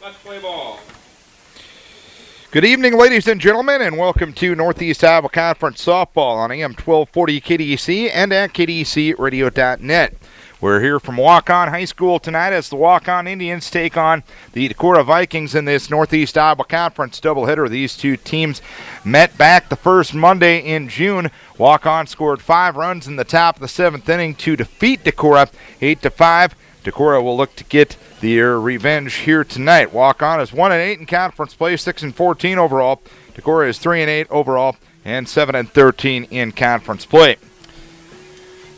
Let's play ball. Good evening, ladies and gentlemen, and welcome to Northeast Iowa Conference Softball on AM 1240 KDEC and at KDECradio.net. We're here from Waukon High School tonight as the Waukon Indians take on the Decorah Vikings in this Northeast Iowa Conference doubleheader. These two teams met back the first Monday in June. Waukon scored 5 runs in the top of the 7th inning to defeat Decorah 8-5. Decorah will look to get their revenge here tonight. Waukon is 1-8 in conference play, 6-14 overall. Decorah is 3-8 overall and 7-13 in conference play.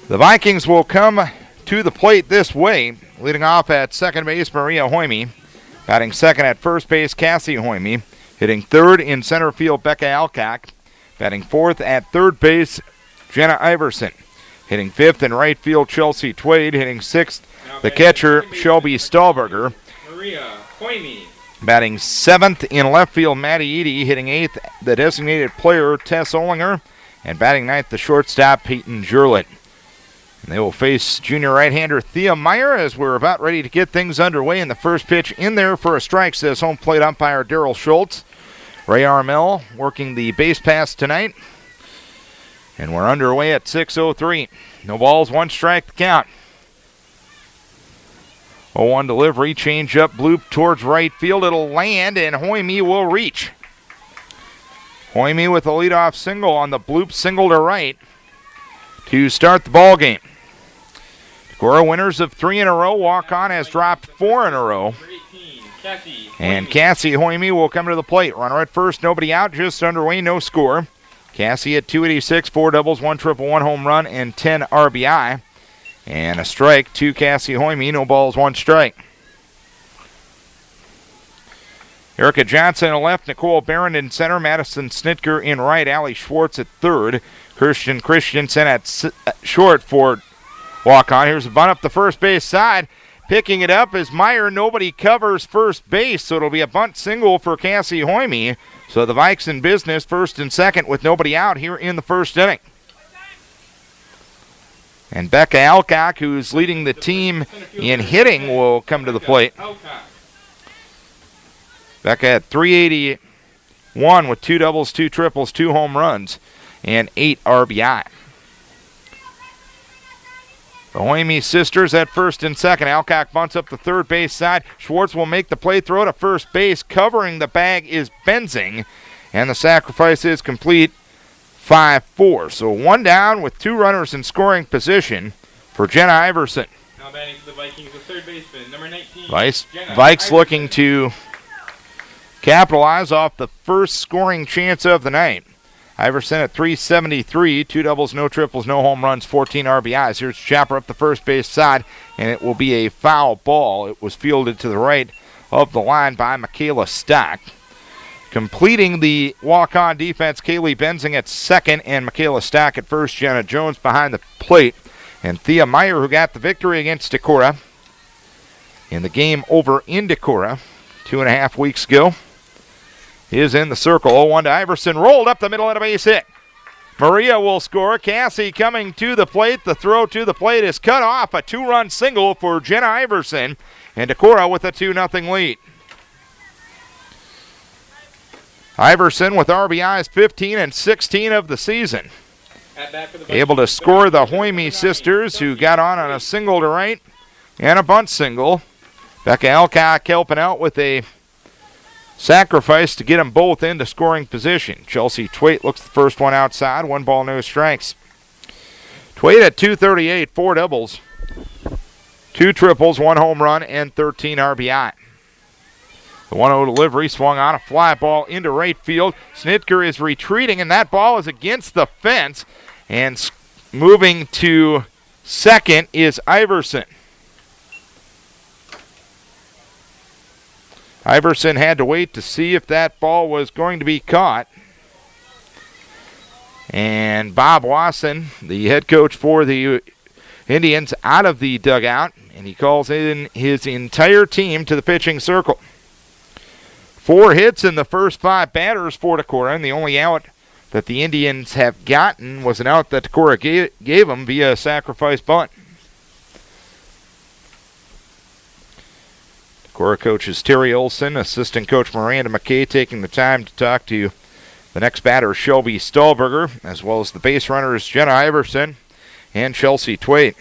The Vikings will come to the plate this way. Leading off at second base, Maria Hoyme. Batting second at first base, Cassie Hoyme. Hitting third in center field, Becca Alcock. Batting fourth at third base, Jenna Iverson. Hitting fifth in right field, Chelsea Twade. Hitting sixth, the catcher, Shelby Stahlberger. Maria Hoyme. Batting seventh in left field, Maddie Eady. Hitting eighth, the designated player, Tess Olinger. And batting ninth, the shortstop, Peyton Jurlett. And they will face junior right-hander Thea Meyer as we're about ready to get things underway. And the first pitch in there for a strike, says home plate umpire Daryl Schultz. Ray Armel working the base pass tonight. And we're underway at 6:03. No balls, 1 strike to count. 0-1 delivery, change up, bloop towards right field. It'll land, and Hoyme will reach. Hoyme with a leadoff single on the bloop single to right to start the ball game. Decorah winners of 3 in a row. Waukon has dropped 4 in a row. And Cassie Hoyme will come to the plate. Runner at first, nobody out, just underway, no score. Cassie at 286, 4 doubles, 1 triple, 1 home run, and 10 RBI. And a strike to Cassie Hoyme, no balls, 1 strike. Erica Johnson at left, Nicole Barron in center, Madison Snitker in right, Allie Schwartz at third, Kirsten Christensen at short for Waukon. Here's a bunt up the first base side. Picking it up is Meyer. Nobody covers first base, so it'll be a bunt single for Cassie Hoyme. So the Vikes in business, first and second with nobody out here in the first inning. And Becca Alcock, who's leading the team in hitting, will come to the plate. Becca at 381 with 2 doubles, 2 triples, 2 home runs, and 8 RBI. The Hoyme sisters at first and second. Alcock bunts up the third base side. Schwartz will make the play throw to first base. Covering the bag is Benzing, and the sacrifice is complete. 5-4. So 1 down with 2 runners in scoring position for Jenna Iverson. Now batting for the Vikings, the third baseman, number 19. Vikes looking to capitalize off the first scoring chance of the night. Iverson at 373, 2 doubles, no triples, no home runs, 14 RBIs. Here's Chopper up the first base side, and it will be a foul ball. It was fielded to the right of the line by Michaela Stock. Completing the walk-on defense, Kaylee Benzing at second, and Michaela Stock at first. Jenna Jones behind the plate. And Thea Meyer, who got the victory against Decorah in the game over in Decorah 2.5 weeks ago, is in the circle. 0-1 to Iverson, rolled up the middle and a base hit. Maria will score. Cassie coming to the plate. The throw to the plate is cut off. A 2-run single for Jenna Iverson, and Decorah with a 2-0 lead. Iverson with RBIs 15 and 16 of the season. Able to score the Hoyme sisters, who got on a single to right and a bunt single. Becca Alcock helping out with a sacrifice to get them both into scoring position. Chelsea Twait looks the first one outside. 1 ball, no strikes. Twait at 238, 4 doubles, 2 triples, 1 home run, and 13 RBI. The 1-0 delivery swung on a fly ball into right field. Snitker is retreating, and that ball is against the fence. And moving to second is Iverson. Iverson had to wait to see if that ball was going to be caught. And Bob Wasson, the head coach for the Indians, out of the dugout, and he calls in his entire team to the pitching circle. 4 hits in the first 5 batters for Decorah, and the only out that the Indians have gotten was an out that Decorah gave them via a sacrifice bunt. Decorah coaches Terry Olson, assistant coach Miranda McKay taking the time to talk to the next batter, Shelby Stahlberger, as well as the base runners Jenna Iverson and Chelsea Twait.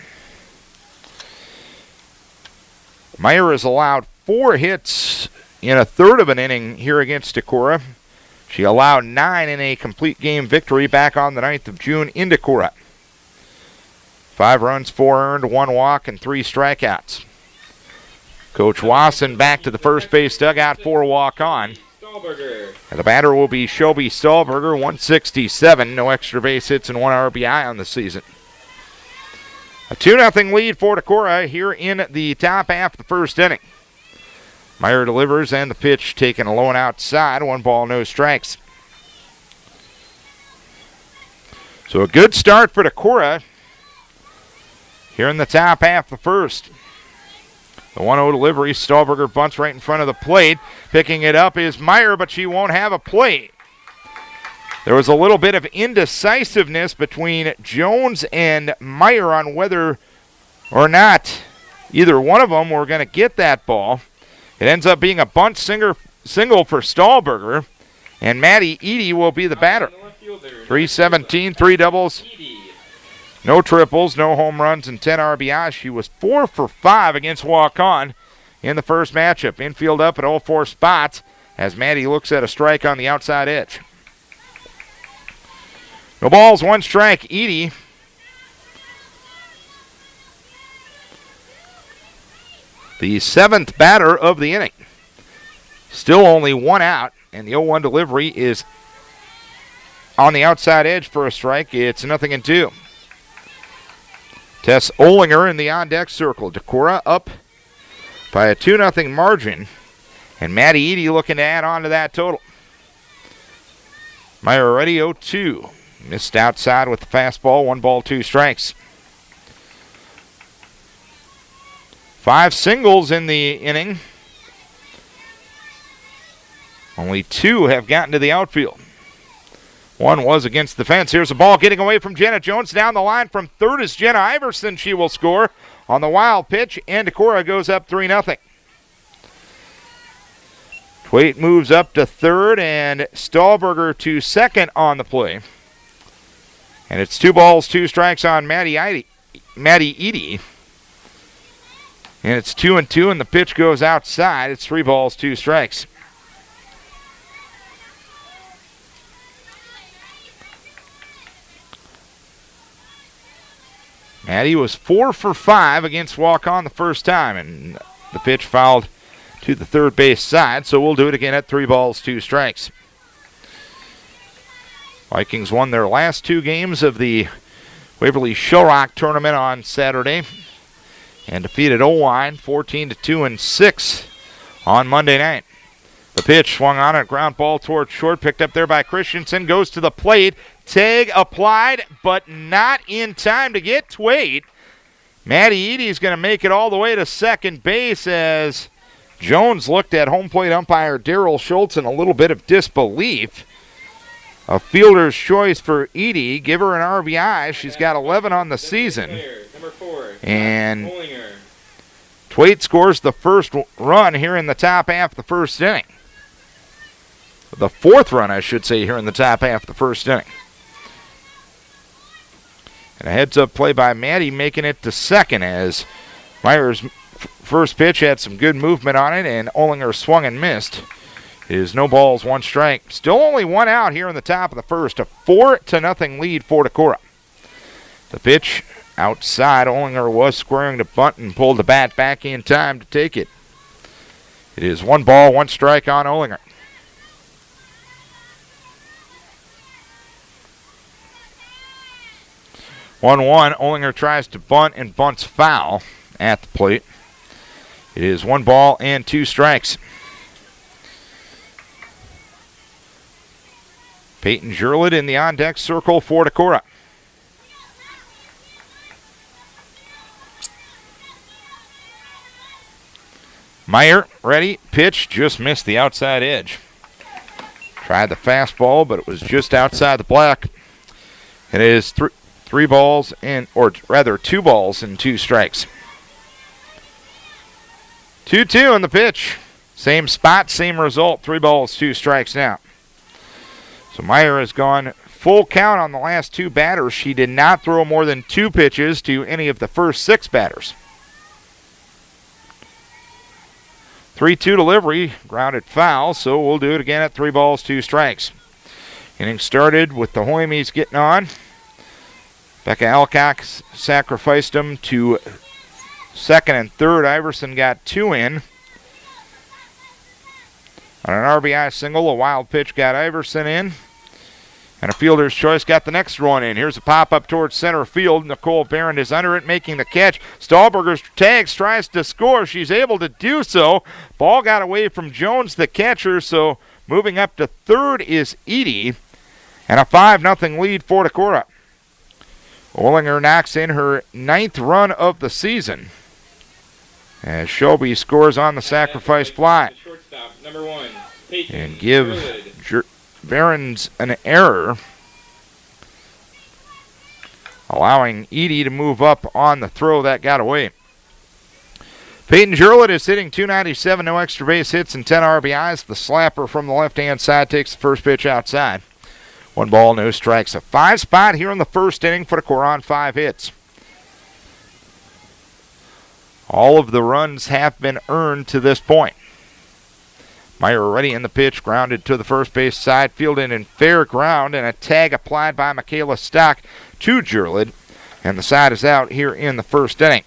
Meyer has allowed 4 hits in a third of an inning here against Decorah. She allowed 9 in a complete game victory back on the 9th of June in Decorah. 5 runs, 4 earned, 1 walk, and 3 strikeouts. Coach Wasson back to the first base dugout for walk-on. And the batter will be Shelby Stahlberger, 167. No extra base hits and 1 RBI on the season. A 2-0 lead for Decorah here in the top half of the first inning. Meyer delivers and the pitch taken low and outside. 1 ball, no strikes. So a good start for Decorah here in the top half of the first. The 1-0 delivery, Stahlberger bunts right in front of the plate. Picking it up is Meyer, but she won't have a plate. There was a little bit of indecisiveness between Jones and Meyer on whether or not either one of them were going to get that ball. It ends up being a bunt single for Stahlberger, and Maddie Eady will be the batter. 317, 3 doubles. No triples, no home runs, and 10 RBIs. She was 4 for 5 against Waukon in the first matchup. Infield up at all 4 spots as Maddie looks at a strike on the outside edge. No balls, 1 strike. Edie. The 7th batter of the inning. Still only 1 out, and the 0-1 delivery is on the outside edge for a strike. It's 0-2. Tess Olinger in the on-deck circle. Decorah up by a 2-0 margin. And Maddie Eady looking to add on to that total. Meyer already 0-2. Missed outside with the fastball. 1 ball, 2 strikes. 5 singles in the inning. Only 2 have gotten to the outfield. 1 was against the fence. Here's a ball getting away from Jenna Jones. Down the line from third is Jenna Iverson. She will score on the wild pitch, and Decorah goes up 3-0. Twait moves up to third, and Stahlberger to second on the play. And it's 2 balls, 2 strikes on Maddie Eady. And it's 2-2, and the pitch goes outside. It's 3 balls, 2 strikes. Maddie was 4 for 5 against Waukon the first time, and the pitch fouled to the third base side, so we'll do it again at 3 balls, 2 strikes. Vikings won their last 2 games of the Waverly Shellrock tournament on Saturday and defeated Owine 14-2 and 6 on Monday night. The pitch swung on a ground ball towards short, picked up there by Christensen, goes to the plate. Tag applied, but not in time to get Twait. Maddie Eady is going to make it all the way to second base as Jones looked at home plate umpire Daryl Schultz in a little bit of disbelief. A fielder's choice for Eady. Give her an RBI. She's got 11 on the season. And Twait scores the first run here in the top half of the first inning. The 4th run, I should say, here in the top half of the first inning. And a heads-up play by Maddie making it to second as Meyer's first pitch had some good movement on it, and Olinger swung and missed. It is no balls, 1 strike. Still only 1 out here in the top of the first. A 4-0 lead for Decorah. The pitch outside. Olinger was squaring to bunt and pulled the bat back in time to take it. It is 1 ball, 1 strike on Olinger. 1-1. Olinger tries to bunt and bunts foul at the plate. It is 1 ball and 2 strikes. Peyton Jurlett in the on-deck circle for Decorah. Meyer, ready, pitch, just missed the outside edge. Tried the fastball, but it was just outside the block. It is 2 balls and 2 strikes. 2-2 in the pitch. Same spot, same result. 3 balls, 2 strikes now. So Meyer has gone full count on the last 2 batters. She did not throw more than 2 pitches to any of the first 6 batters. 3-2 delivery, grounded foul, so we'll do it again at 3 balls, 2 strikes. Inning started with the Hoymies getting on. Becca Alcock sacrificed them to second and third. Iverson got 2 in. On an RBI single, a wild pitch got Iverson in. And a fielder's choice got the next one in. Here's a pop-up towards center field. Nicole Barron is under it, making the catch. Stahlberger's tags, tries to score. She's able to do so. Ball got away from Jones, the catcher, so moving up to third is Edie. And a 5-0 lead for Decorah. Ollinger knocks in her 9th run of the season as Shelby scores on the sacrifice fly. Number 1, and give Barron's an error, allowing Edie to move up on the throw that got away. Peyton Jurlett is hitting .297, no extra base hits and 10 RBIs. The slapper from the left-hand side takes the first pitch outside. 1 ball, no strikes. A 5 spot here in the first inning for Decorah on 5 hits. All of the runs have been earned to this point. Meyer ready in the pitch, grounded to the first base side, fielded in fair ground, and a tag applied by Michaela Stock to Jurlett. And the side is out here in the first inning.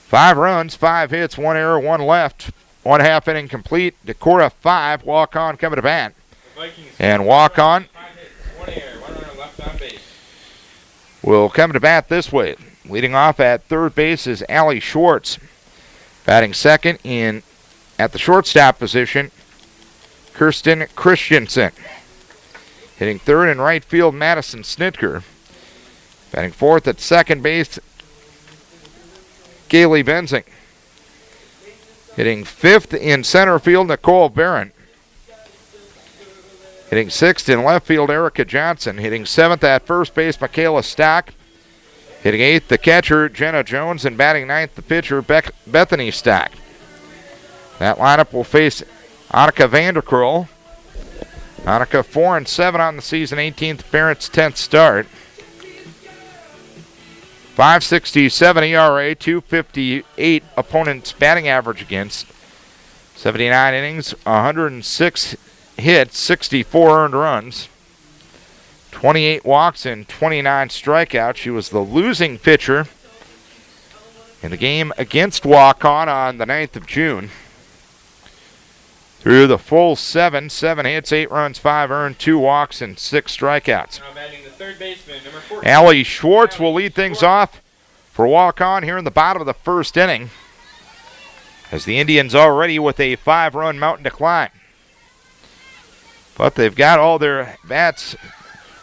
5 runs, 5 hits, 1 error, 1 left. 1 half inning complete. Decorah 5, Waukon coming to bat. And Waukon will come to bat this way. Leading off at third base is Allie Schwartz. Batting second in at the shortstop position, Kirsten Christensen. Hitting third in right field, Madison Snitker. Batting fourth at second base, Kaylee Benzing. Hitting fifth in center field, Nicole Barron. Hitting sixth in left field, Erica Johnson. Hitting seventh at first base, Michaela Stock. Hitting eighth, the catcher, Jenna Jones. And batting ninth, the pitcher, Bethany Stock. That lineup will face Annika Vanderkrull. Annika 4-7 on the season, 18th appearance, 10th start. 5.67 ERA, 2.58 opponent's batting average against. 79 innings, 106 hits, 64 earned runs. 28 walks and 29 strikeouts. She was the losing pitcher in the game against Waukon on the 9th of June. Through the full 7 hits, 8 runs, 5 earned, 2 walks, and 6 strikeouts. Now batting the third baseman, number 14. Allie Schwartz will lead things off for Waukon here in the bottom of the first inning, as the Indians already with a 5-run mountain to climb. But they've got all their bats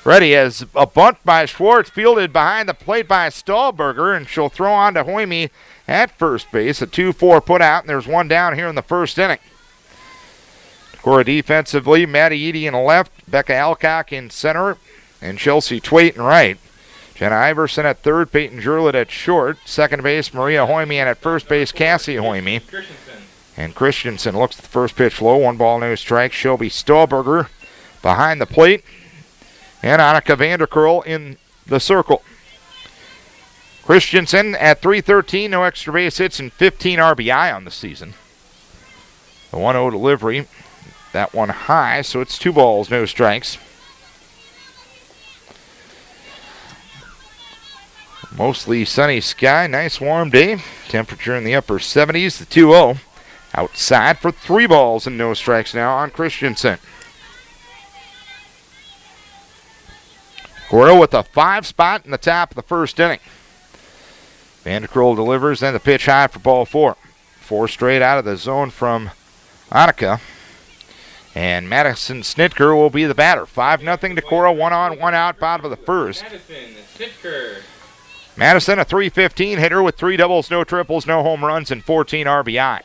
ready as a bunt by Schwartz, fielded behind the plate by Stahlberger, and she'll throw on to Hoyme at first base. A 2-4 put out, and there's 1 down here in the first inning. Decorah defensively, Maddie Eady in left, Becca Alcock in center, and Chelsea Twait in right. Jenna Iverson at third, Peyton Jurlett at short, second base, Maria Hoyme, and at first base, Cassie Hoyme. And Christensen looks at the first pitch low, 1 ball, no strike. Shelby Stahlberger behind the plate, and Annika Vanderkrull in the circle. Christensen at .313, no extra base hits, and 15 RBI on the season. The 1-0 delivery. That one high, so it's 2 balls, no strikes. Mostly sunny sky, nice warm day. Temperature in the upper 70s, the 2-0. Outside for 3 balls and no strikes now on Christensen. Decorah with a 5 spot in the top of the first inning. Vanderkrull delivers, then the pitch high for ball 4. 4 straight out of the zone from Annika. And Madison Snitker will be the batter. 5-0 Decorah, 1 on, 1 out, bottom of the first. Madison, a .315 hitter with 3 doubles, no triples, no home runs, and 14 RBI.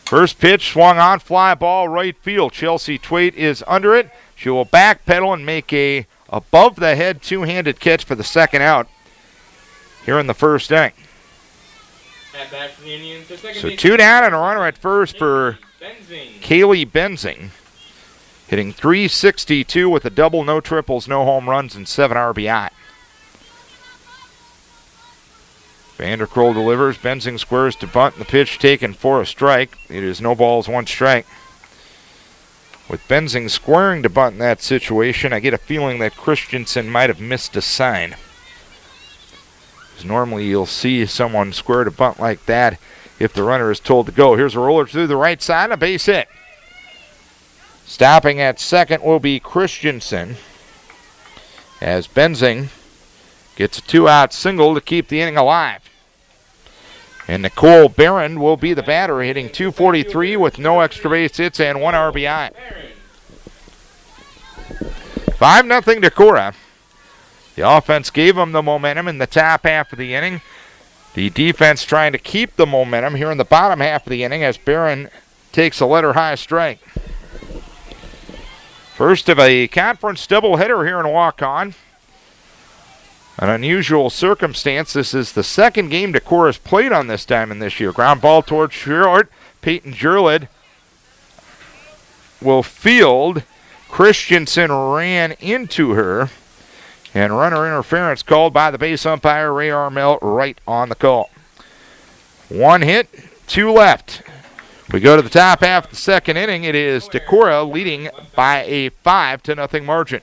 First pitch swung on, fly ball right field. Chelsea Twait is under it. She will backpedal and make a above-the-head 2-handed catch for the second out here in the first inning. At bat for the Indians, the second So baseman. 2 down and a runner at first for Benzing. Kaylee Benzing. Hitting .362 with a double, no triples, no home runs, and 7 RBI. Vanderkroll delivers. Benzing squares to bunt, and the pitch taken for a strike. It is no balls, 1 strike. With Benzing squaring to bunt in that situation, I get a feeling that Christensen might have missed a sign. Because normally you'll see someone square to bunt like that if the runner is told to go. Here's a roller through the right side, a base hit. Stopping at second will be Christensen, as Benzing gets a 2-out single to keep the inning alive. And Nicole Barron will be the batter, hitting .243 with no extra base hits and 1 RBI. 5-0 Decorah. The offense gave them the momentum in the top half of the inning. The defense trying to keep the momentum here in the bottom half of the inning as Barron takes a letter-high strike. First of a conference doubleheader here in Waukon. An unusual circumstance. This is the second game Decorah has played on this diamond this year. Ground ball towards short. Peyton Jurlid will field. Christensen ran into her. And runner interference called by the base umpire, Ray Armel, right on the call. 1 hit, 2 left. We go to the top half of the second inning. It is Decorah leading by a 5-0 margin.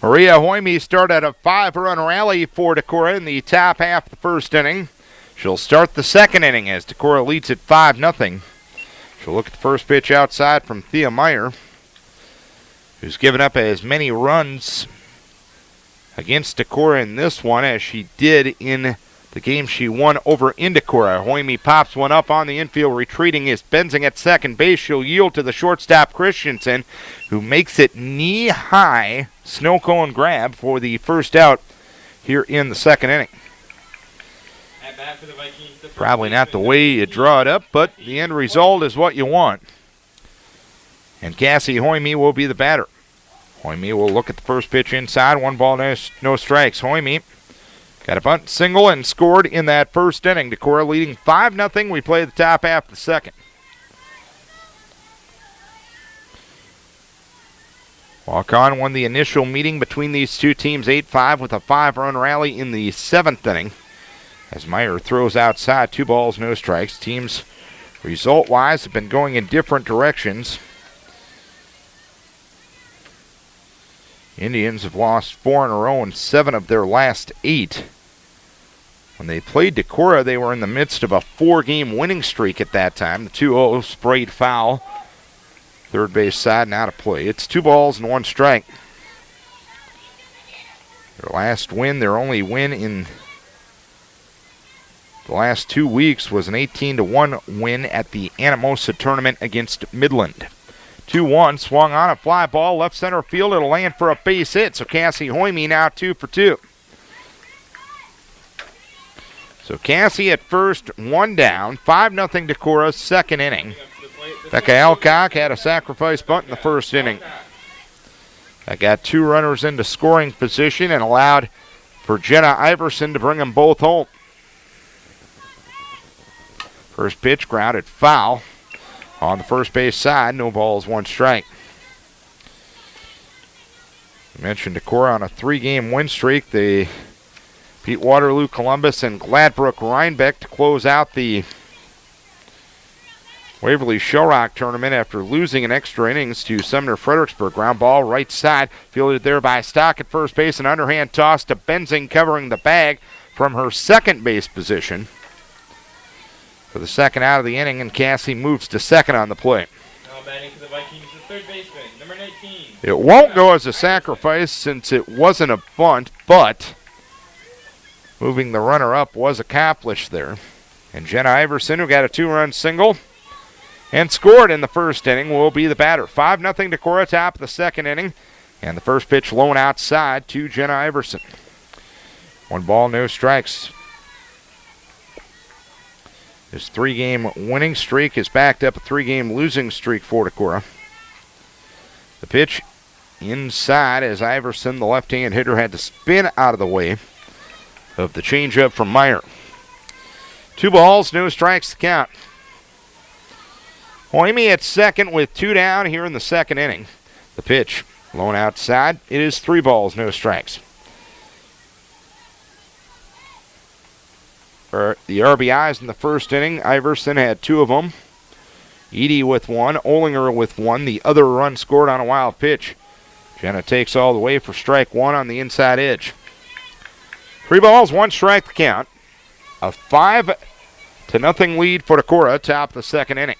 Maria Hoyme started a 5-run rally for Decorah in the top half of the first inning. She'll start the second inning as Decorah leads at 5-0. She'll look at the first pitch outside from Thea Meyer, who's given up as many runs against Decorah in this one as she did in the game she won over in Decorah. Hoyme pops one up on the infield. Retreating is Benzing at second base. She'll yield to the shortstop Christensen, who makes it knee-high snow cone grab for the first out here in the second inning. At bat for the Vikings, the Probably not the way you draw it up, but the end result is what you want. And Cassie Hoyme will be the batter. Hoyme will look at the first pitch inside. 1 ball, no strikes. Hoyme got a bunt single and scored in that first inning. Decorah leading 5-0. We play the top half of the second. Waukon won the initial meeting between these two teams 8-5 with a 5-run rally in the 7th inning. As Meyer throws outside, 2 balls, no strikes. Teams, result-wise, have been going in different directions. Indians have lost 4 in a row in 7 of their last 8. When they played Decorah, they were in the midst of a 4-game winning streak at that time. The 2-0 sprayed foul. Third base side and out of play. It's 2 balls and 1 strike. Their last win, their only win in the last 2 weeks, was an 18-1 win at the Anamosa tournament against Midland. 2-1, swung on a fly ball, left center field. It'll land for a base hit, so Cassie Hoyme now 2 for 2. So Cassie at first, 1 down, 5-0 Decorah, second inning. Becca Alcock had a sacrifice bunt in the first inning. That got 2 runners into scoring position and allowed for Jenna Iverson to bring them both home. First pitch grounded foul. On the first base side, no balls, 1 strike. I mentioned Decorah on a 3-game win streak. They beat Waterloo, Columbus, and Gladbrook Rhinebeck to close out the Waverly Shellrock tournament after losing in extra innings to Sumner Fredericksburg. Ground ball right side, fielded there by Stock at first base. An underhand toss to Benzing, covering the bag from her second base position for the second out of the inning, and Cassie moves to second on the play. Now batting for the Vikings, the third baseman, number 19. It won't go as a sacrifice since it wasn't a bunt, but moving the runner up was accomplished there. And Jenna Iverson, who got a 2-run single and scored in the first inning, will be the batter. 5-0 Decorah, top of the second inning, and the first pitch low outside to Jenna Iverson. 1 ball, no strikes. His 3-game winning streak has backed up a 3-game losing streak for Decorah. The pitch inside as Iverson, the left-hand hitter, had to spin out of the way of the changeup from Meyer. 2 balls, no strikes to count. Hoime at second with 2 down here in the second inning. The pitch, blown outside. It is 3 balls, no strikes. For the RBIs in the first inning, Iverson had 2 of them. Edie with 1, Olinger with 1. The other run scored on a wild pitch. Jenna takes all the way for strike 1 on the inside edge. 3 balls, 1 strike to count. A 5-0 lead for Decorah, top of the second inning.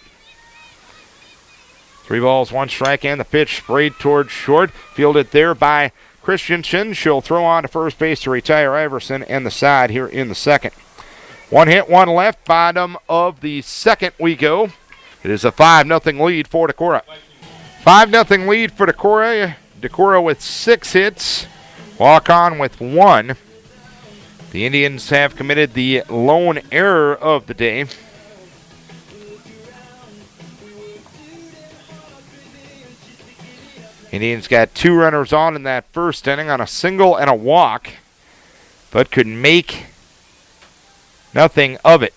3 balls, 1 strike, and the pitch sprayed towards short. Fielded there by Christensen. She'll throw on to first base to retire Iverson and the side here in the second. 1 hit, 1 left. Bottom of the second we go. It is a 5-0 lead for Decorah. 5-0 lead for Decorah. Decorah with 6 hits. Waukon with 1. The Indians have committed the lone error of the day. Indians got 2 runners on in that first inning on a single and a walk, but could make nothing of it.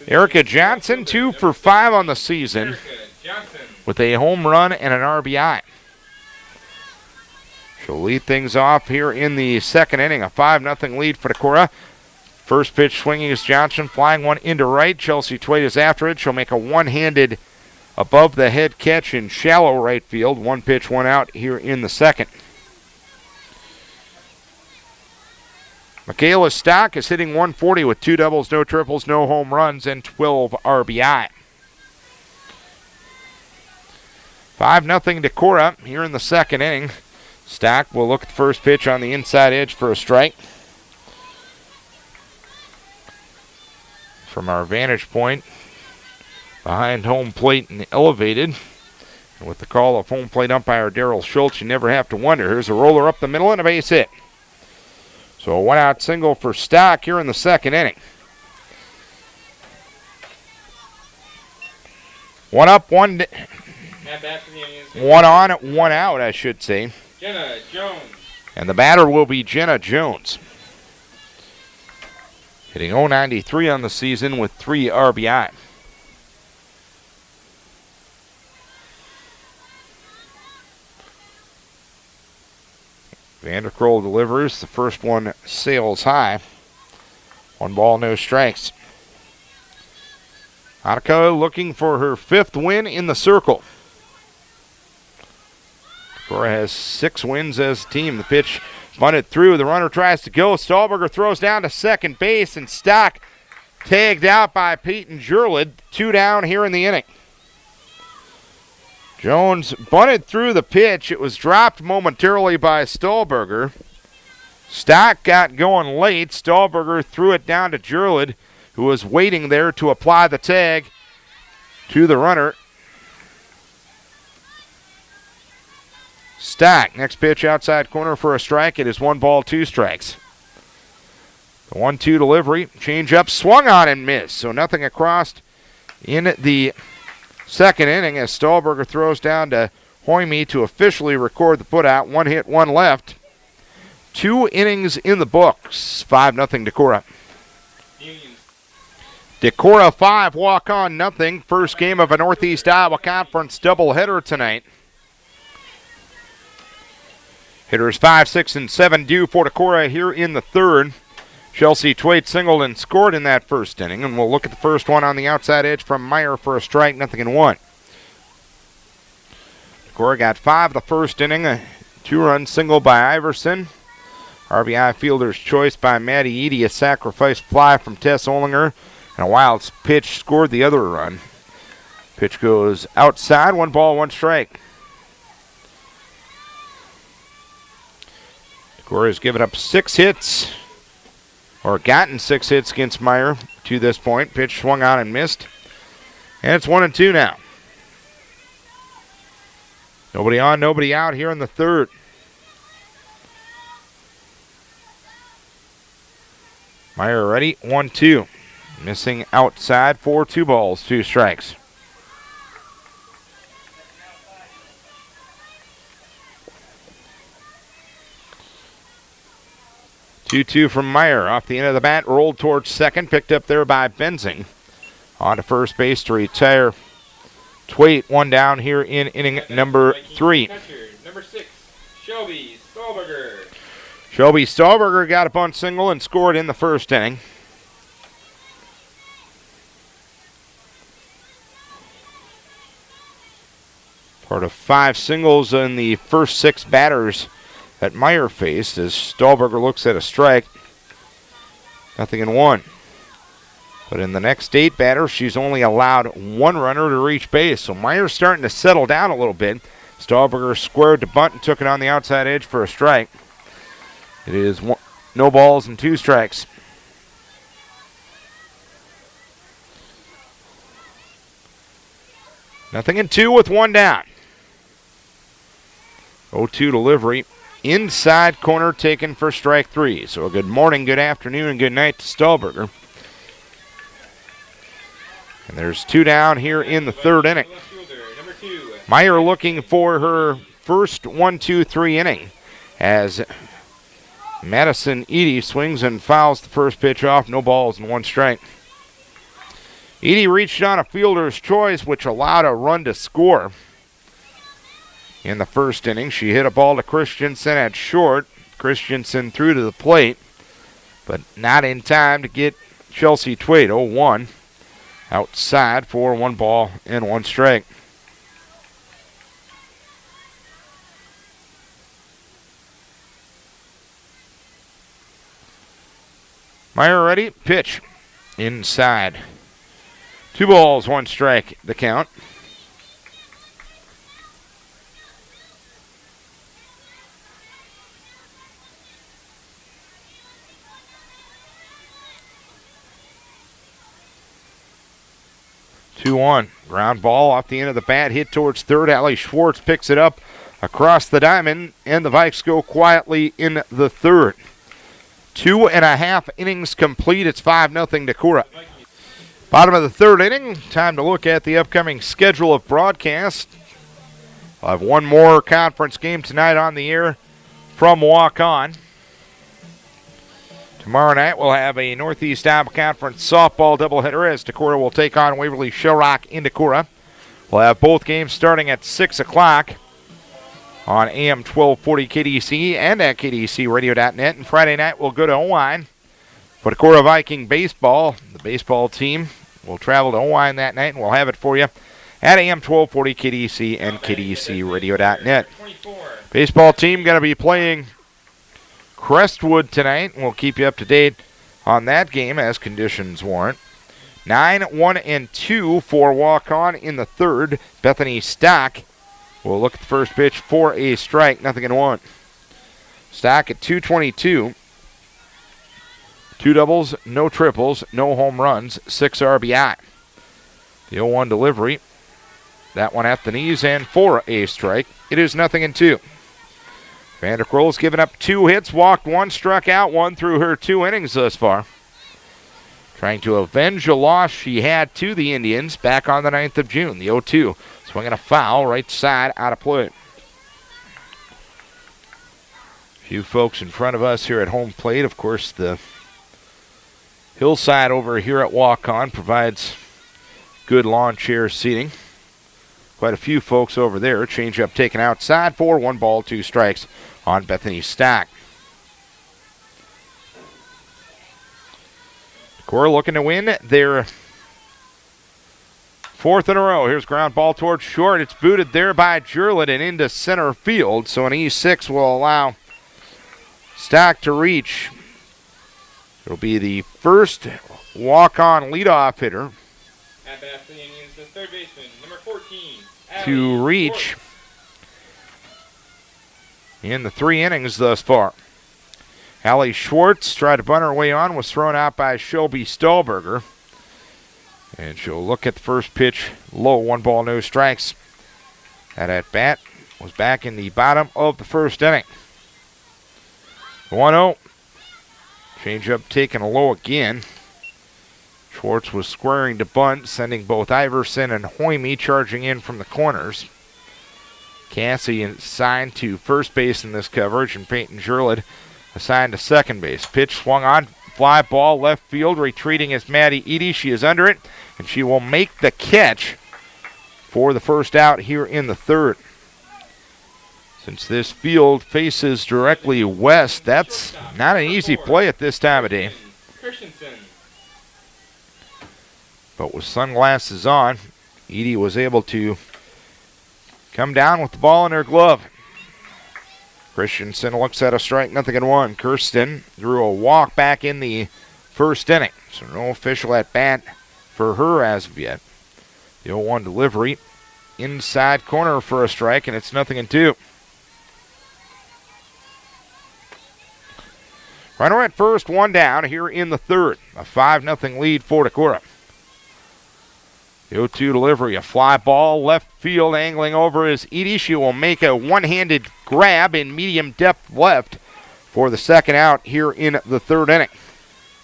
Erica Johnson, 2 for 5 on the season with a home run and an RBI. She'll lead things off here in the second inning, a 5-0 lead for Decorah. First pitch swinging is Johnson, flying one into right. Chelsea Twait is after it. She'll make a one-handed above-the-head catch in shallow right field. 1 pitch, 1 out here in the second. Michaela Stock is hitting 140 with 2 doubles, no triples, no home runs, and 12 RBI. 5-0 Decorah here in the second inning. Stock will look at the first pitch on the inside edge for a strike. From our vantage point, behind home plate and elevated. And with the call of home plate umpire Daryl Schultz, you never have to wonder. Here's a roller up the middle and a base hit. So a 1-out single for Stock here in the second inning. 1 up, 1 on, 1 out, I should say. Jenna Jones. And the batter will be Jenna Jones. Hitting .093 on the season with 3 RBI. Vanderkroll delivers. The first one sails high. 1 ball, no strikes. Attica looking for her 5th win in the circle. Decorah has 6 wins as a team. The pitch bunted through. The runner tries to go. Stahlberger throws down to second base, and Stock tagged out by Peyton Jurlid. 2 down here in the inning. Jones bunted through the pitch. It was dropped momentarily by Stahlberger. Stock got going late. Stahlberger threw it down to Jurlid, who was waiting there to apply the tag to the runner. Stock, next pitch outside corner for a strike. It is 1 ball, 2 strikes. The 1-2 delivery, change up, swung on and missed. So nothing across in the second inning as Stahlberger throws down to Hoime to officially record the putout. 1 hit, 1 left. 2 innings in the books. 5-0 Decorah. Decorah 5, Waukon nothing. First game of a Northeast Iowa Conference doubleheader tonight. Hitters 5, 6, and 7 due for Decorah here in the third. Chelsea Twait singled and scored in that first inning, and we'll look at the first one on the outside edge from Meyer for a strike, 0-1. Decorah got 5 the first inning, a 2-run single by Iverson. RBI fielder's choice by Maddie Edie, a sacrifice fly from Tess Olinger, and a wild pitch scored the other run. Pitch goes outside, 1 ball, 1 strike. Decorah has given up 6 hits, or gotten 6 hits against Meyer to this point. Pitch swung on and missed. And it's 1-2 now. Nobody on, nobody out here in the third. Meyer ready, 1-2. Missing outside for 2 balls, 2 strikes. 2-2 from Meyer. Off the end of the bat, rolled towards second, picked up there by Benzing. On to first base to retire Twait. One down here in inning number 3. Number 6, Shelby Stahlberger. Shelby Stahlberger got a bunt single and scored in the first inning. Part of 5 singles in the first 6 batters that Meyer faced as Stahlberger looks at a strike. 0-1. But in the next 8 batters, she's only allowed 1 runner to reach base. So Meyer's starting to settle down a little bit. Stahlberger squared to bunt and took it on the outside edge for a strike. It is no balls and 2 strikes. Nothing in 2 with 1 down. 0-2 delivery. Inside corner taken for strike 3. So a good morning, good afternoon, and good night to Stahlberger. And there's 2 down here in the 3rd inning. Meyer looking for her first 1-2-3 inning as Madison Edie swings and fouls the first pitch off. No balls and 1 strike. Edie reached on a fielder's choice, which allowed a run to score. In the first inning, she hit a ball to Christensen at short. Christensen threw to the plate, but not in time to get Chelsea Twait. 0-1. Outside for 1 ball and 1 strike. Meyer ready. Pitch. Inside. 2 balls, 1 strike, the count. Ground ball off the end of the bat, hit towards third. Allie Schwartz picks it up across the diamond, and the Vikes go quietly in the 3rd. 2.5 innings complete. It's 5-0 Decorah. Bottom of the 3rd inning. Time to look at the upcoming schedule of broadcast. We'll have 1 more conference game tonight on the air from Waukon. Tomorrow night we'll have a Northeast Iowa Conference softball doubleheader as Decorah will take on Waverly Shellrock in Decorah. We'll have both games starting at 6 o'clock on AM 1240 KDEC and at KDECradio.net. And Friday night we'll go to Owine for Decorah Viking baseball. The baseball team will travel to Owine that night, and we'll have it for you at AM 1240 KDEC and KDECradio.net. Baseball team going to be playing Crestwood tonight, and we'll keep you up to date on that game as conditions warrant. 9-1-2 for Waukon in the 3rd. Bethany Stock will look at the first pitch for a strike, 0-1. Stock at 222. 2 doubles, no triples, no home runs, 6 RBI. The 0-1 delivery. That one at the knees and for a strike. It is 0-2. Vanderkroll's given up 2 hits, walked 1, struck out 1 through her 2 innings thus far. Trying to avenge a loss she had to the Indians back on the 9th of June. The 0-2 swinging a foul right side out of play. A few folks in front of us here at home plate. Of course, the hillside over here at Waukon provides good lawn chair seating. Quite a few folks over there. Change up taken outside for 1 ball, 2 strikes on Bethany Stock. Decorah looking to win their 4th in a row. Here's ground ball towards short. It's booted there by Jurlett and into center field. So an E6 will allow Stock to reach. It'll be the first walk-on leadoff hitter At bat for the Indians, the 3rd baseman, number 14. To reach in the 3 innings thus far. Allie Schwartz tried to bunt her way on, was thrown out by Shelby Stahlberger. And she'll look at the first pitch low, 1 ball, no strikes. That at bat was back in the bottom of the 1st inning. 1-0. Change up taken low again. Schwartz was squaring to bunt, sending both Iverson and Hoyme charging in from the corners. Cassie assigned to first base in this coverage, and Peyton Jurlett assigned to second base. Pitch swung on, fly ball left field. Retreating is Maddie Edie. She is under it, and she will make the catch for the first out here in the third. Since this field faces directly west, that's not an easy play at this time of day. But with sunglasses on, Edie was able to come down with the ball in her glove. Christensen looks at a strike, 0-1. Kirsten drew a walk back in the first inning, so no official at bat for her as of yet. The 0-1 delivery inside corner for a strike, and it's 0-2. Runner at first, one down here in the third. A 5-0 lead for Decorah. The 0-2 delivery, a fly ball left field, angling over is Edie. She will make a one-handed grab in medium depth left for the second out here in the third inning.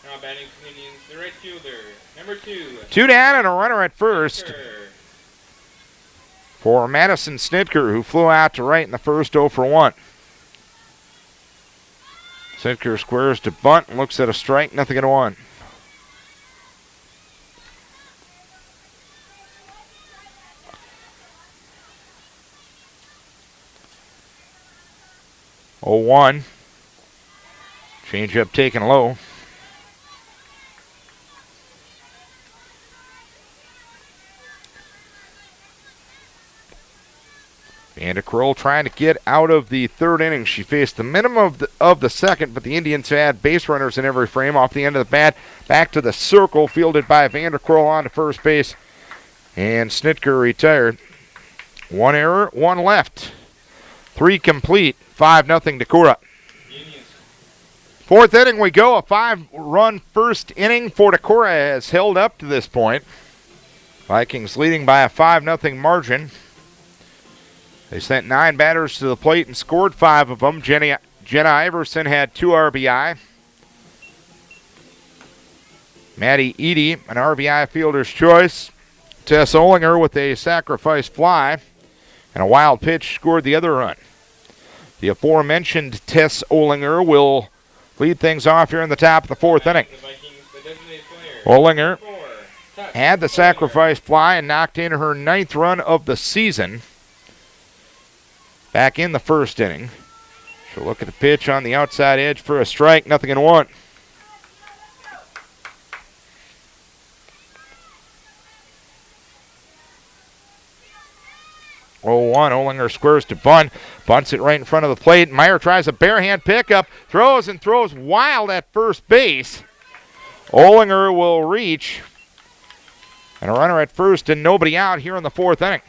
Now batting for the Indians, the right fielder, number 2. 2 down and a runner at first for Madison Snitker, who flew out to right in the first 0-1. Snitker squares to bunt and looks at a strike, 0-1. Oh, 1. Change up taken low. Vanderkroll trying to get out of the third inning. She faced the minimum of the second, but the Indians had base runners in every frame. Off the end of the bat, back to the circle, fielded by Vanderkroll on to first base. And Snitker retired. 1 error, 1 left. 3 complete. 5-0 Decorah. Fourth inning we go. A 5-run first inning for Decorah has held up to this point. Vikings leading by a 5-0 margin. They sent 9 batters to the plate and scored 5 of them. Jenna Iverson had 2 RBI. Maddie Edie, an RBI fielder's choice. Tess Olinger with a sacrifice fly. And a wild pitch scored the other run. The aforementioned Tess Olinger will lead things off here in the top of the fourth inning. Olinger had the sacrifice fly and knocked in her 9th run of the season. Back in the first inning. She'll look at the pitch on the outside edge for a strike, 0-1. Olinger squares to bunt, bunts it right in front of the plate. Meyer tries a barehand pickup, throws wild at first base. Olinger will reach, and a runner at first and nobody out here in the fourth inning.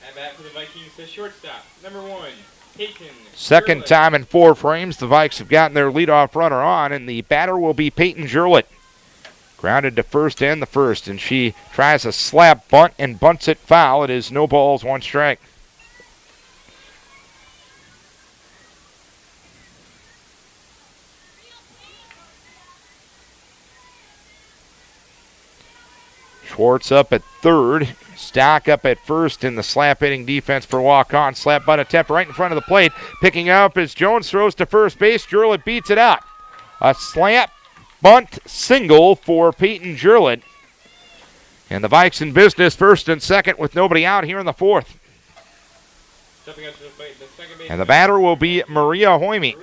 And back for the Vikings, the shortstop, number 1, Peyton. Second time in 4 frames the Vikes have gotten their leadoff runner on, and the batter will be Peyton Jurlett. Grounded to first and the first, and she tries a slap bunt and bunts it foul. It is no balls, 1 strike. Schwartz up at third. Stock up at first in the slap hitting defense for Waukon. Slap bunt attempt right in front of the plate. Picking up as Jones throws to first base. Jurlett beats it out. A slap bunt single for Peyton Jurlett. And the Vikes in business first and second with nobody out here in the fourth. And the batter will be Maria Hoyme.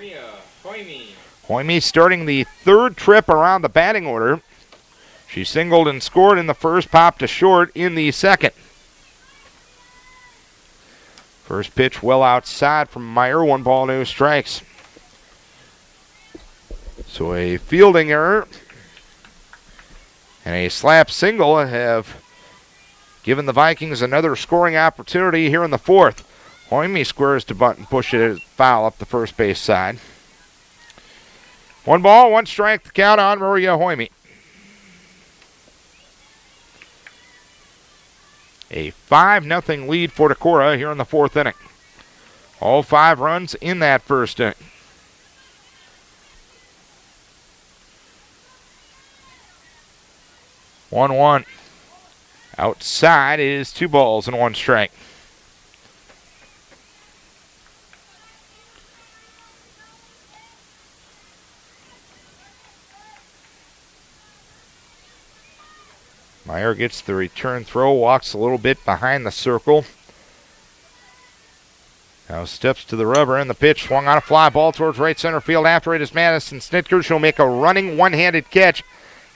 Hoyme starting the 3rd trip around the batting order. She singled and scored in the first, popped to short in the second. First pitch well outside from Meyer, 1 ball, no strikes. So a fielding error and a slap single have given the Vikings another scoring opportunity here in the fourth. Hoyme squares to bunt and pushes it foul up the first base side. 1 ball, 1 strike, the count on Maria Hoyme. A 5-0 lead for Decorah here in the fourth inning. All 5 runs in that first inning. 1-1. Outside is 2 balls and 1 strike. Meyer gets the return throw, walks a little bit behind the circle. Now steps to the rubber, and the pitch swung on a fly ball towards right center field. After it is Madison Snitker. She'll make a running one-handed catch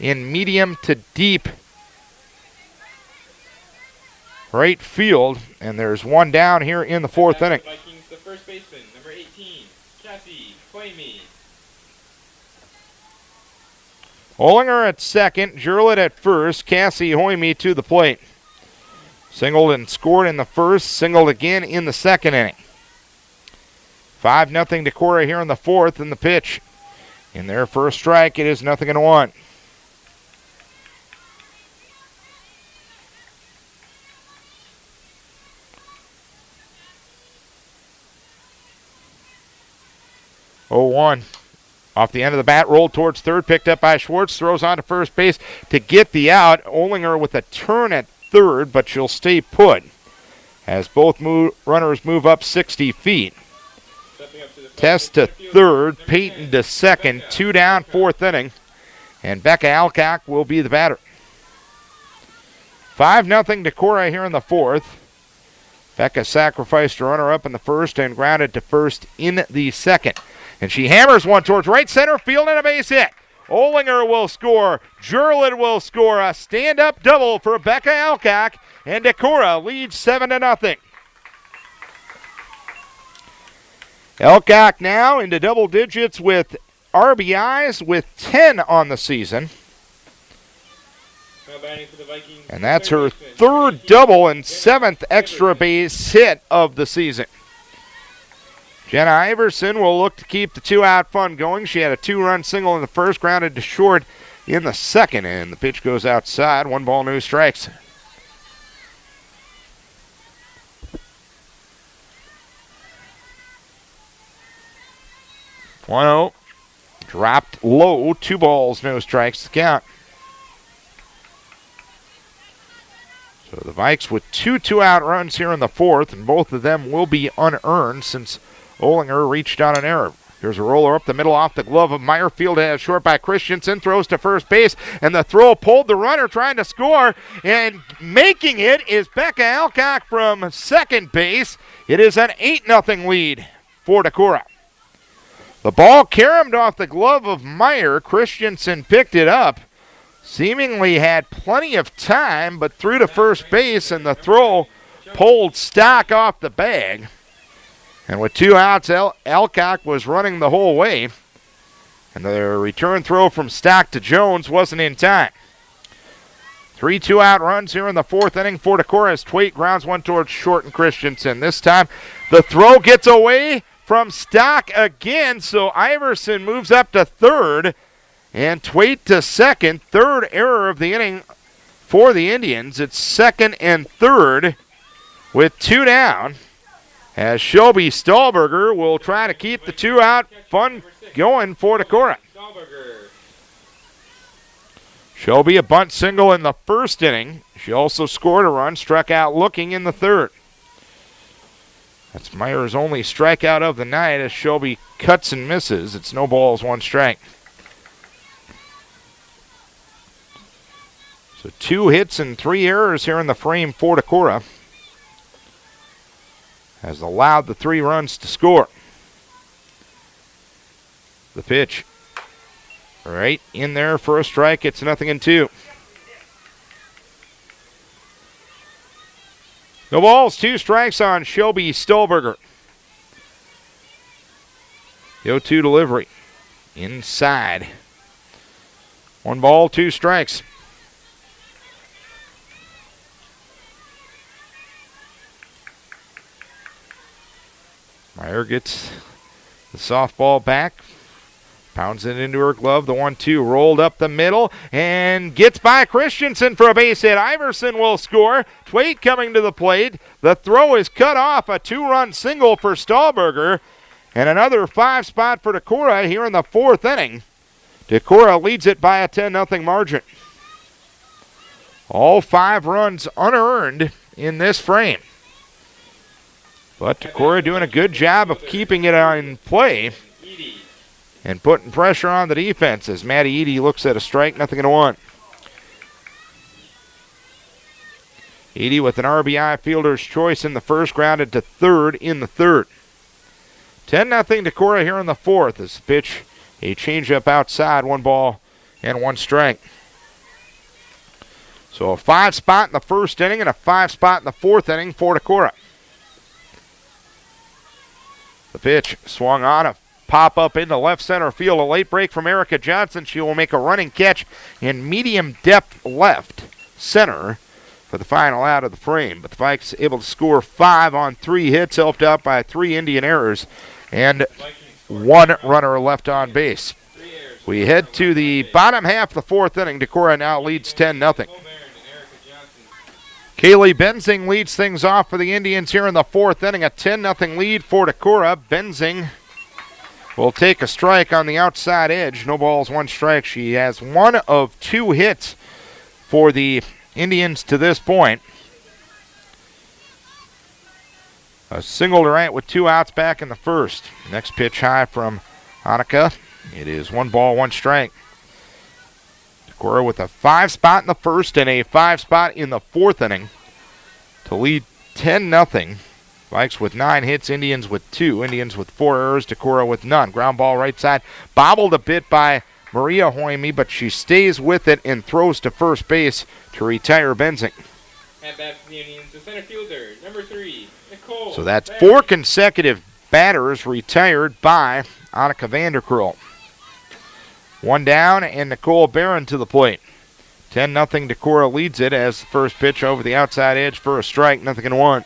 in medium to deep right field, and there's one down here in the fourth inning. Vikings, the first baseman, number 18, Cassie Flamey. Olinger at second, Jurlett at first, Cassie Hoyme to the plate. Singled and scored in the first, singled again in the second inning. 5-0 Decorah here in the fourth, and the pitch. In their first strike, it is 0-1. Oh, off the end of the bat, rolled towards third, picked up by Schwartz, throws on to first base to get the out. Olinger with a turn at third, but she'll stay put as both runners move up 60 feet. Test to third, Peyton to second, 2 down, fourth inning, and Becca Alcock will be the batter. 5-0 Decorah here in the fourth. Becca sacrificed a runner up in the first and grounded to first in the second. And she hammers one towards right center field and a base hit. Olinger will score. Jurlett will score. A stand-up double for Becca Alcock, and Decorah leads 7-0. Alcock now into double digits with RBIs with 10 on the season. And that's her third double and 7th extra base hit of the season. Jenna Iverson will look to keep the 2-out fun going. She had a 2-run single in the first, grounded to short in the second, and the pitch goes outside. 1 ball, no strikes. One-0, dropped low, 2 balls, no strikes to count. So the Vikes with 2 2-out runs here in the fourth, and both of them will be unearned since Olinger reached on an error. Here's a roller up the middle off the glove of Meyer. Fielded short by Christensen. Throws to first base, and the throw pulled the runner trying to score. And making it is Becca Alcock from second base. It is an 8-0 lead for Decorah. The ball caromed off the glove of Meyer. Christensen picked it up. Seemingly had plenty of time, but threw to first base, and the throw pulled Stock off the bag. And with 2 outs, Alcock was running the whole way. And the return throw from Stock to Jones wasn't in time. 3 2-out runs here in the fourth inning for Decorah as Twait grounds one towards short and Christensen. This time the throw gets away from Stock again, so Iverson moves up to third. And Twait to second. Third error of the inning for the Indians. It's second and third with 2 down. As Shelby Stahlberger will try to keep the 2-out fun going for Decorah. Shelby a bunt single in the first inning. She also scored a run, struck out looking in the third. That's Meyer's only strikeout of the night as Shelby cuts and misses. It's no balls, 1 strike. So 2 hits and 3 errors here in the frame for Decorah. Has allowed the 3 runs to score. The pitch right in there for a strike. It's 0-2. No balls, 2 strikes on Shelby Stahlberger. The 0-2 delivery inside. 1 ball, 2 strikes. Meyer gets the softball back, pounds it into her glove. The 1-2 rolled up the middle and gets by Christensen for a base hit. Iverson will score. Twait coming to the plate. The throw is cut off. A 2-run single for Stahlberger, and another 5 spot for Decorah here in the fourth inning. Decorah leads it by a 10-0 margin. All 5 runs unearned in this frame. But Decorah doing a good job of keeping it in play and putting pressure on the defense as Maddie Eady looks at a strike, 0-1. Edie with an RBI fielder's choice in the first, grounded to third in the third. 10-0 Decorah here in the fourth. As the pitch, a changeup outside, 1 ball and 1 strike. So a 5 spot in the first inning and a 5 spot in the fourth inning for Decorah. The pitch swung on, a pop up into left center field. A late break from Erica Johnson. She will make a running catch in medium depth left center for the final out of the frame. But the Vikes able to score 5 on 3 hits, helped out by 3 Indian errors and 1 runner left on base. We head to the bottom half of the fourth inning. Decorah now leads 10-0. Kaylee Benzing leads things off for the Indians here in the fourth inning. A 10-0 lead for Decorah. Benzing will take a strike on the outside edge. No balls, 1 strike. She has 1 of 2 hits for the Indians to this point. A single to right with 2 outs back in the first. Next pitch high from Annika. It is 1 ball, 1 strike. Decorah with a 5 spot in the first and a 5 spot in the fourth inning to lead 10-0. Vikes with 9 hits, Indians with 2. Indians with 4 errors, Decorah with none. Ground ball right side, bobbled a bit by Maria Hoime, but she stays with it and throws to first base to retire Benzing. At bat for the Indians, the center fielder, number 3, Nicole. So that's 4 consecutive batters retired by Annika Vanderkrull. 1 down, and Nicole Barron to the plate. 10-0 Decorah leads it as the first pitch over the outside edge for a strike, 0-1.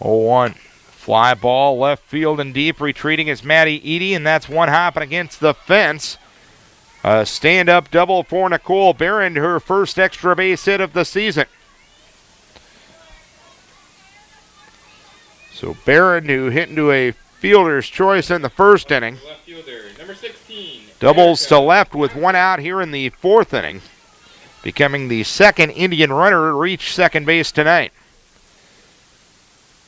Oh, 1. Fly ball, left field and deep. Retreating is Maddie Edie, and that's 1 hopping against the fence. A stand-up double for Nicole Barron, her first extra base hit of the season. So Barron, who hit into a fielder's choice in the first inning. Left fielder, number 16. Doubles to left with 1 out here in the fourth inning, becoming the second Indian runner to reach second base tonight.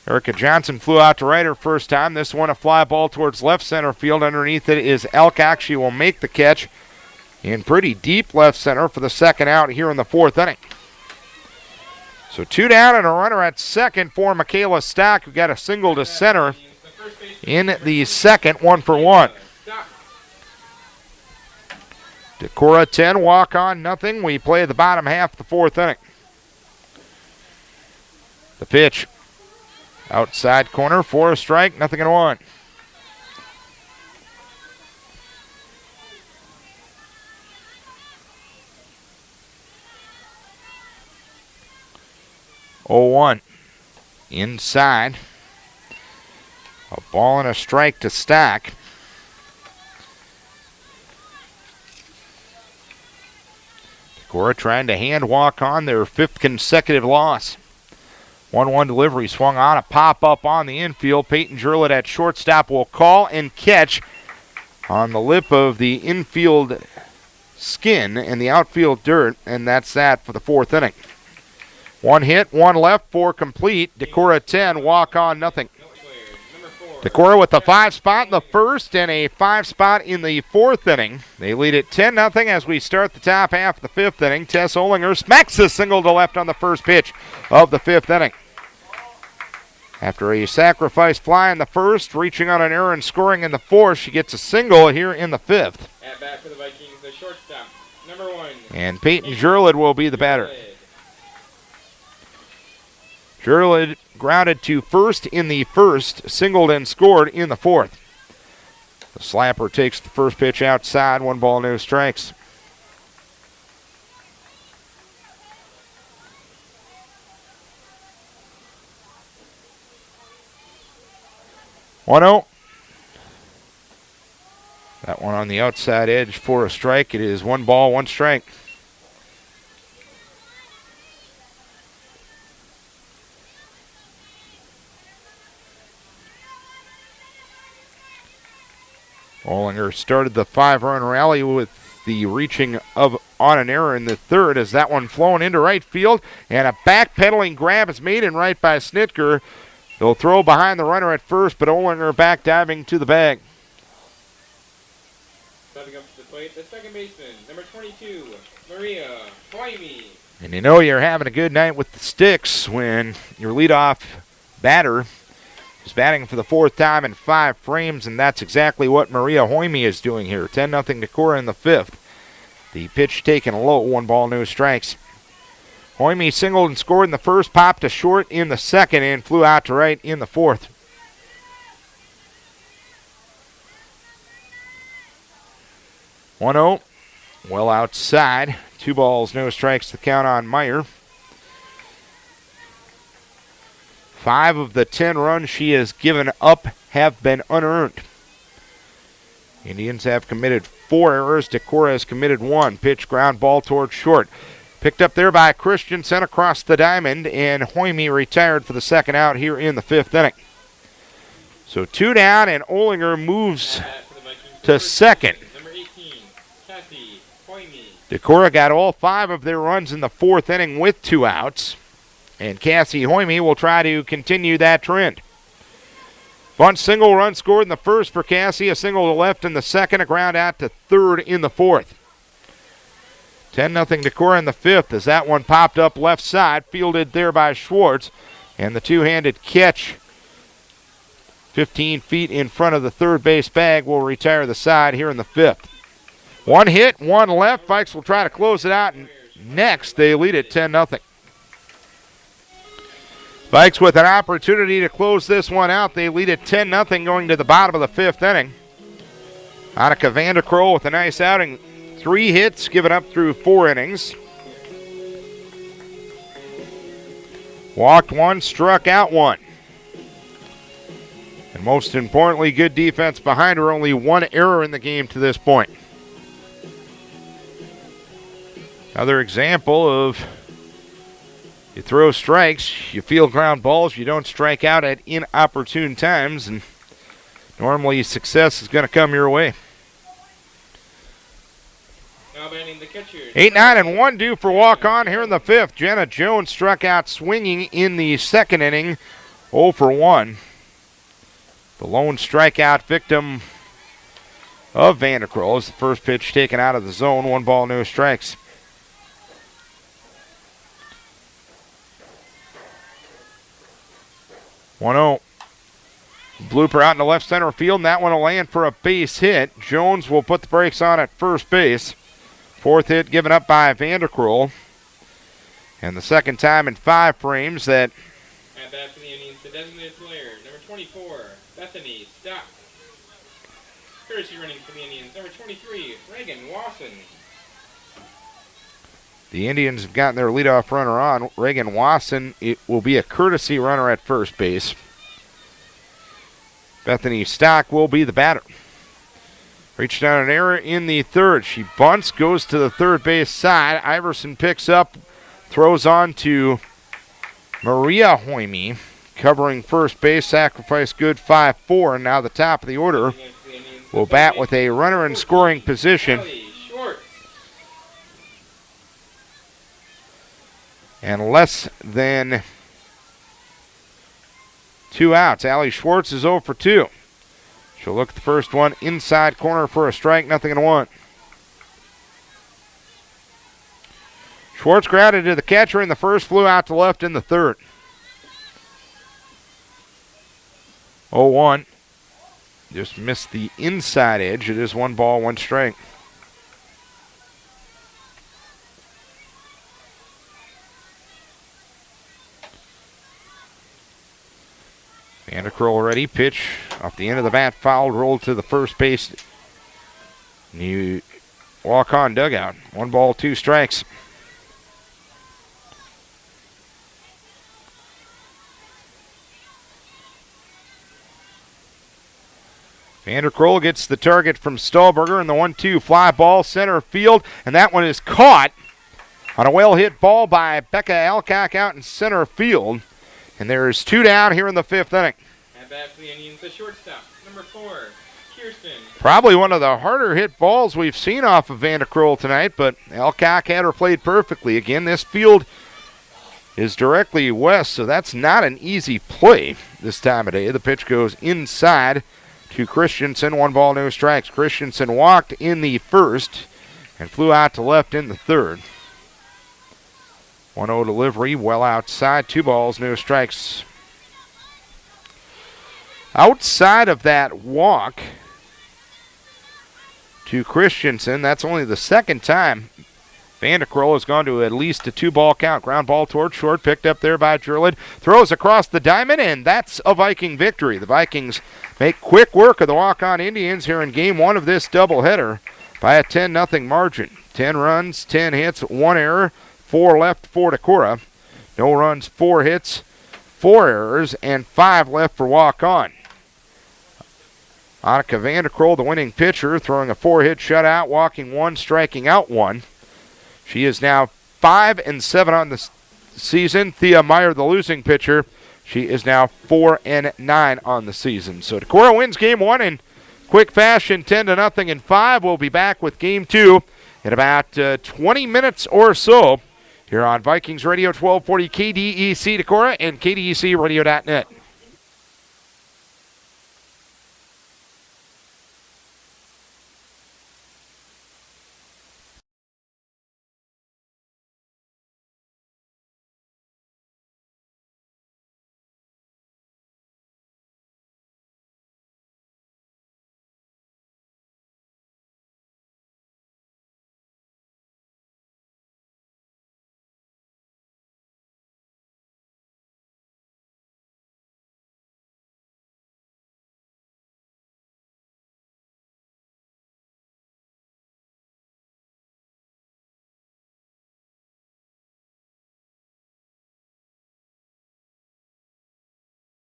Erica Johnson flew out to right her first time. This one a fly ball towards left center field. Underneath it is Elcock. She will make the catch in pretty deep left center for the second out here in the fourth inning. So 2 down and a runner at second for Michaela Stock, who got a single to center in the second, 1 for 1. Decorah 10, Waukon nothing. We play the bottom half of the fourth inning. The pitch outside corner for a strike, 0-1. Oh, 1 inside. A ball and a strike to Stack. Decorah trying to hand walk on their 5th consecutive loss. 1-1 delivery swung on, a pop-up on the infield. Peyton Jurlett at shortstop will call and catch on the lip of the infield skin and the outfield dirt, and that's that for the fourth inning. 1 hit, 1 left, 4 complete. Decorah 10, Waukon nothing. Decorah with a 5 spot in the first and a 5 spot in the fourth inning. They lead it 10-0 as we start the top half of the fifth inning. Tess Olinger smacks a single to left on the first pitch of the fifth inning. After a sacrifice fly in the first, reaching on an error and scoring in the fourth, she gets a single here in the fifth. At bat for the Vikings, the shortstop, number 1. And Peyton Jurlett will be the batter. Jurlett grounded to first in the first, singled and scored in the fourth. The slapper takes the first pitch outside, 1 ball, no strikes. That one on the outside edge for a strike. It is 1 ball, 1 strike. Olinger started the 5-run rally with the reaching of on an error in the third as that one flown into right field, and a backpedaling grab is made in right by Snitker. They'll throw behind the runner at first, but Olinger back diving to the bag. Stepping up to the plate, the second baseman, number 22, Maria Hoimi. And you know you're having a good night with the sticks when your leadoff batter is batting for the fourth time in 5 frames, and that's exactly what Maria Hoimi is doing here. 10-0 Decorah in the fifth. The pitch taken low, 1 ball, no strikes. Hoimi singled and scored in the first, popped to short in the second, and flew out to right in the fourth. One 0, well outside. 2 balls, no strikes to count on Meyer. 5 of the 10 runs she has given up have been unearned. Indians have committed 4 errors. Decorah has committed 1. Pitch, ground ball towards short. Picked up there by Christensen across the diamond, and Hoimi retired for the second out here in the 5th inning. So 2 down, and Olinger moves to second. Number 18, Cassie Hoimi. Decorah got all 5 of their runs in the 4th inning with 2 outs, and Cassie Hoimi will try to continue that trend. Bunt single, run scored in the first for Cassie, a single to left in the second, a ground out to third in the fourth. 10-0 Decorah in the fifth as that one popped up left side, fielded there by Schwartz, and the two-handed catch 15 feet in front of the third base bag will retire the side here in the fifth. 1 hit, 1 left. Vikes will try to close it out, and next they lead it 10-0. Vikes with an opportunity to close this one out. They lead it 10-0 going to the bottom of the 5th inning. Annika Vanderkroll with a nice outing. 3 hits given up through 4 innings. Walked 1, struck out 1. And most importantly, good defense behind her. Only 1 error in the game to this point. Another example of you throw strikes, you field ground balls, you don't strike out at inopportune times, and normally success is going to come your way. Now batting the catchers. 8, 9, and 1 due for Waukon here in the 5th. Jenna Jones struck out swinging in the 2nd inning, 0 for 1. The lone strikeout victim of Vanderkroll is the first pitch taken out of the zone. 1 ball, no strikes. One 0. Blooper out in the left center field, and that one will land for a base hit. Jones will put the brakes on at first base. 4th hit given up by Vanderkroll. And the second time in 5 frames that... At bat for the Indians, the designated player, number 24, Bethany Stock. Courtesy running for the Indians, number 23, Reagan Wasson. The Indians have gotten their leadoff runner on. Reagan Wasson, it will be a courtesy runner at first base. Bethany Stock will be the batter. Reached down an error in the 3rd. She bunts, goes to the 3rd base side. Iverson picks up, throws on to Maria Hoimi, covering first base. Sacrifice good, 5-4, and now the top of the order will bat with a runner in scoring position. And less than 2 outs. Allie Schwartz is 0 for 2. She'll look at the first one inside corner for a strike, 0-1. Schwartz grounded to the catcher in the first, flew out to left in the 3rd. 0-1. Just missed the inside edge. It is 1 ball, 1 strike. Vanderkroll ready, pitch off the end of the bat, fouled, rolled to the first base. New Waukon dugout. 1 ball, 2 strikes. Vanderkroll gets the target from Stahlberger, and the 1-2 fly ball center field, and that one is caught on a well-hit ball by Becca Alcock out in center field. And there's 2 down here in the 5th inning. At bat for the Indians, the shortstop, number 4, Kirsten. Probably one of the harder hit balls we've seen off of Vanderkroll tonight, but Alcock had her played perfectly. Again, this field is directly west, so that's not an easy play this time of day. The pitch goes inside to Christensen. 1 ball, no strikes. Christensen walked in the first and flew out to left in the third. 1-0 delivery, well outside. 2 balls, no strikes. Outside of that walk to Christensen, that's only the second time Vanderkroll has gone to at least a 2-ball count. Ground ball toward short, picked up there by Jurlid. Throws across the diamond, and that's a Viking victory. The Vikings make quick work of the Waukon Indians here in Game 1 of this doubleheader by a 10-0 margin. 10 runs, 10 hits, 1 error, 4 left for Decorah. No runs, 4 hits, 4 errors, and 5 left for Waukon. Annika Vanderkroll, the winning pitcher, throwing a 4-hit shutout, walking 1, striking out 1. She is now 5-7 on the season. Thea Meyer, the losing pitcher, she is now 4-9 on the season. So Decorah wins Game 1 in quick fashion, 10-0 in 5. We'll be back with Game 2 in about 20 minutes or so here on Vikings Radio 1240 KDEC Decorah and KDECRadio.net.